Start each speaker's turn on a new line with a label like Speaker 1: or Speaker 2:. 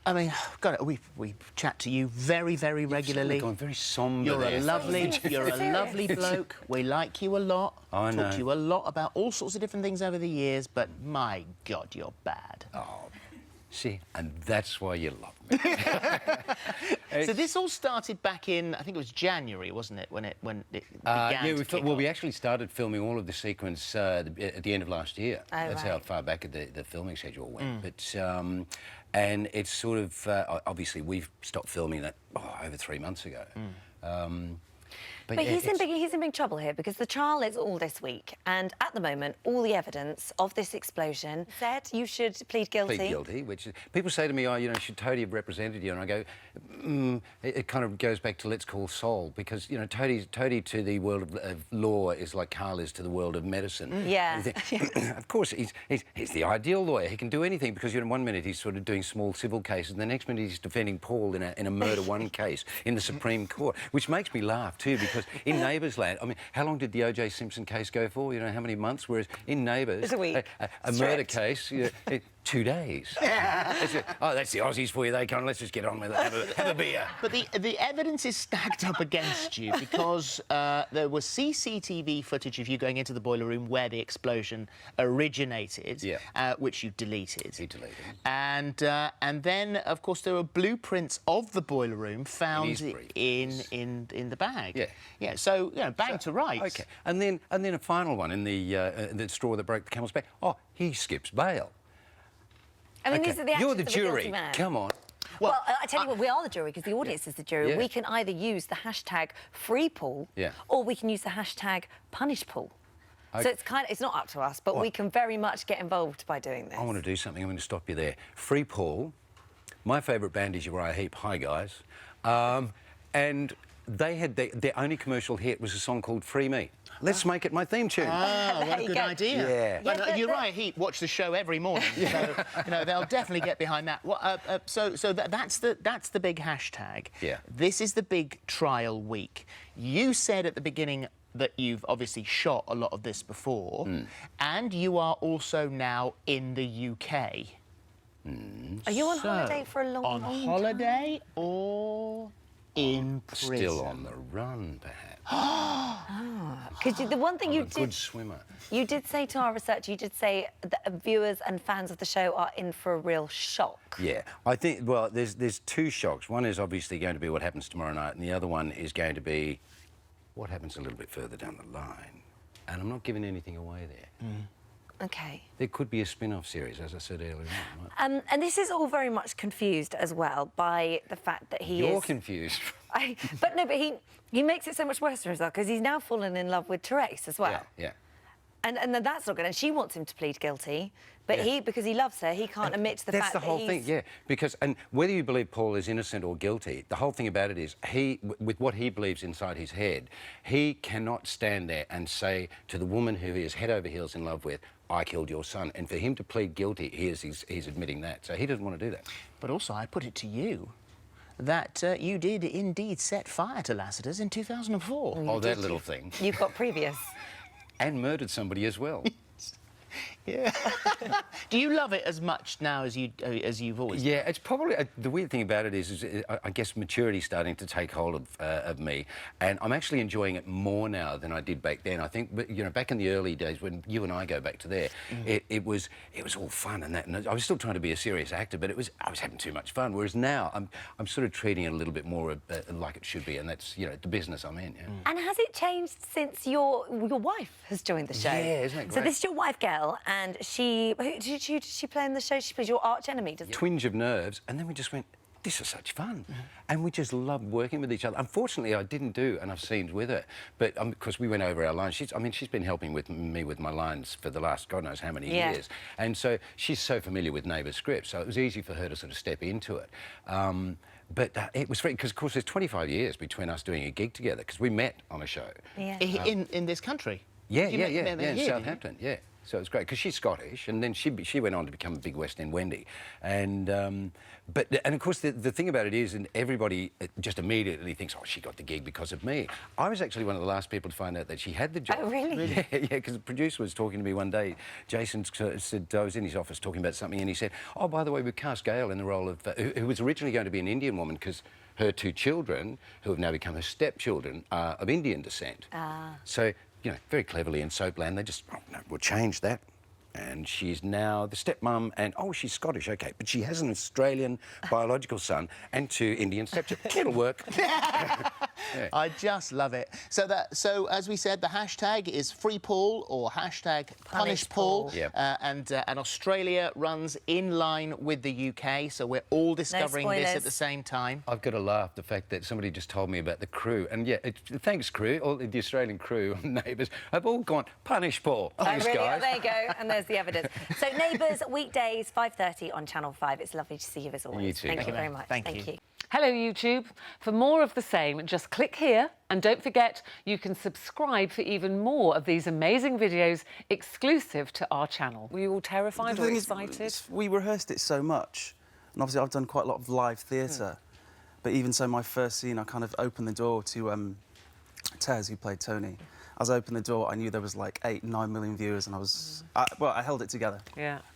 Speaker 1: I mean, God, we chat to you very, very regularly.
Speaker 2: You've gone very sombre.
Speaker 1: You're
Speaker 2: there.
Speaker 1: you're a lovely bloke. We like you a lot.
Speaker 2: I know.
Speaker 1: Talk to you a lot about all sorts of different things over the years, but my God, you're bad.
Speaker 2: Oh, see, and that's why you love me.
Speaker 1: So this all started back in, I think it was January, wasn't it, when it began?
Speaker 2: Yeah, we actually started filming all of the sequence at the end of last year. Oh, that's right. How far back the filming schedule went. But and it's sort of obviously we've stopped filming that over 3 months ago.
Speaker 3: But yeah, he's in big trouble here because the trial is all this week, and at the moment, all the evidence of this explosion said you should plead guilty.
Speaker 2: Plead guilty, which is, people say to me, "Oh, you know, should Toadie have represented you?" And I go, it kind of goes back to Let's Call Saul, because you know, Toadie to the world of law is like Carl is to the world of medicine.
Speaker 3: Yeah.
Speaker 2: Of course, he's the ideal lawyer. He can do anything because you know, 1 minute he's sort of doing small civil cases, and the next minute he's defending Paul in a murder one case in the Supreme Court, which makes me laugh too because. In Neighbours land, I mean, how long did the O.J. Simpson case go for? You know, how many months? Whereas in Neighbours, a murder case, 2 days. Oh, that's the Aussies for you. They come. Let's just get on with it. Have a beer.
Speaker 1: But the evidence is stacked up against you because there was CCTV footage of you going into the boiler room where the explosion originated, which you deleted.
Speaker 2: He deleted.
Speaker 1: And then, of course, there were blueprints of the boiler room found in the bag.
Speaker 2: Yeah.
Speaker 1: Yeah. So you know, bang to rights.
Speaker 2: Okay. And then a final one in the straw that broke the camel's back. Oh, he skips bail.
Speaker 3: I mean, these are the actions
Speaker 2: You're the
Speaker 3: of
Speaker 2: jury. Come on.
Speaker 3: Well, I tell you what, we are the jury because the audience is the jury. We can either use the hashtag #FreePaul or we can use the hashtag #PunishPaul. Okay. So it's not up to us, but we can very much get involved by doing this.
Speaker 2: I want to do something. I'm going to stop you there. Free Paul. My favourite band is Uriah Heep. Hi, guys. And they had their only commercial hit was a song called Free Me. Let's make it my theme tune.
Speaker 1: Ah, what a good idea.
Speaker 2: Yeah.
Speaker 1: But Uriah Heep watch the show every morning, so you know they'll definitely get behind that. Well, so that's the big hashtag.
Speaker 2: Yeah.
Speaker 1: This is the big trial week. You said at the beginning that you've obviously shot a lot of this before, and you are also now in the UK.
Speaker 3: Are you on holiday for a long time?
Speaker 1: On holiday or in prison?
Speaker 2: Still on the run, perhaps.
Speaker 3: Because the one thing
Speaker 2: I'm a good swimmer.
Speaker 3: You did say to our research, you did say that viewers and fans of the show are in for a real shock.
Speaker 2: Yeah, I think, well, there's two shocks. One is obviously going to be what happens tomorrow night, and the other one is going to be what happens a little bit further down the line. And I'm not giving anything away there.
Speaker 3: OK.
Speaker 2: There could be a spin-off series, as I said earlier on.
Speaker 3: And this is all very much confused as well by the fact that
Speaker 2: You're confused.
Speaker 3: But he makes it so much worse for himself because he's now fallen in love with Therese as well.
Speaker 2: Yeah.
Speaker 3: And then that's not good. And she wants him to plead guilty, but because he loves her, he can't admit to the fact that
Speaker 2: That's the whole thing, yeah. Because, and whether you believe Paul is innocent or guilty, the whole thing about it is with what he believes inside his head, he cannot stand there and say to the woman who he is head over heels in love with, I killed your son. And for him to plead guilty, he's admitting that. So he doesn't want to do that. But
Speaker 1: also, I put it to you that you did indeed set fire to Lassiter's in 2004.
Speaker 2: Oh, that little thing.
Speaker 3: You've got previous.
Speaker 2: And murdered somebody as well.
Speaker 1: Yeah. Do you love it as much now as you've always done?
Speaker 2: Yeah, it's probably the weird thing about it is I guess maturity's starting to take hold of me, and I'm actually enjoying it more now than I did back then. I think, you know, back in the early days when you and I go back to there, it was all fun and that, and I was still trying to be a serious actor, but I was having too much fun. Whereas now I'm sort of treating it a little bit more like it should be, and that's, you know, the business I'm in. Yeah.
Speaker 3: And has it changed since your wife has joined the show?
Speaker 2: Yeah, isn't it great?
Speaker 3: So this is your wife, Gail, and who did she play in the show? She plays your arch enemy, doesn't it?
Speaker 2: Twinge of nerves, and then we just went, this is such fun. And we just loved working with each other. Unfortunately, I didn't do enough scenes with her, but because we went over our lines. She's been helping me with my lines for the last God knows how many years. And so she's so familiar with Neighbours scripts, so it was easy for her to sort of step into it. But it was great because, of course, there's 25 years between us doing a gig together because we met on a show.
Speaker 1: Yeah. In this country?
Speaker 2: Yeah, in Southampton, yeah. So it's great because she's Scottish, and then she went on to become a big West End Wendy, and of course the thing about it is, and everybody just immediately thinks, oh, she got the gig because of me. I was actually one of the last people to find out that she had the job.
Speaker 3: Oh, really?
Speaker 2: Yeah, because the producer was talking to me one day. Jason said, I was in his office talking about something, and he said, oh, by the way, we cast Gail in the role of who was originally going to be an Indian woman because her 2 children, who have now become her stepchildren, are of Indian descent. So, you know, very cleverly in Soapland, they just, oh, no, we'll change that. And she's now the stepmom, and, oh, she's Scottish, OK, but she has an Australian biological son and 2 Indian stepchildren. It'll work. Yeah.
Speaker 1: I just love it. So as we said, the hashtag is Free Paul or hashtag Punish Paul.
Speaker 2: Yep.
Speaker 1: And Australia runs in line with the UK, so we're all discovering this at the same time.
Speaker 2: I've got to laugh the fact that somebody just told me about the crew, and yeah, thanks crew, all the Australian crew on Neighbours have all gone, Punish Paul.
Speaker 3: Oh,
Speaker 2: Thanks,
Speaker 3: really?
Speaker 2: guys.
Speaker 3: Oh, there you go, and there's the evidence. So Neighbours, weekdays, 5:30 on Channel 5. It's lovely to see you as always.
Speaker 2: You too.
Speaker 3: Thank you very much.
Speaker 1: Thank you.
Speaker 4: Hello, YouTube. For more of the same, just click here. And don't forget, you can subscribe for even more of these amazing videos exclusive to our channel. Were you all terrified or excited?
Speaker 5: We rehearsed it so much. And obviously, I've done quite a lot of live theatre. But even so, my first scene, I kind of opened the door to Tez, who played Tony. As I opened the door, I knew there was like 8-9 million viewers, and I was... I held it together.
Speaker 4: Yeah.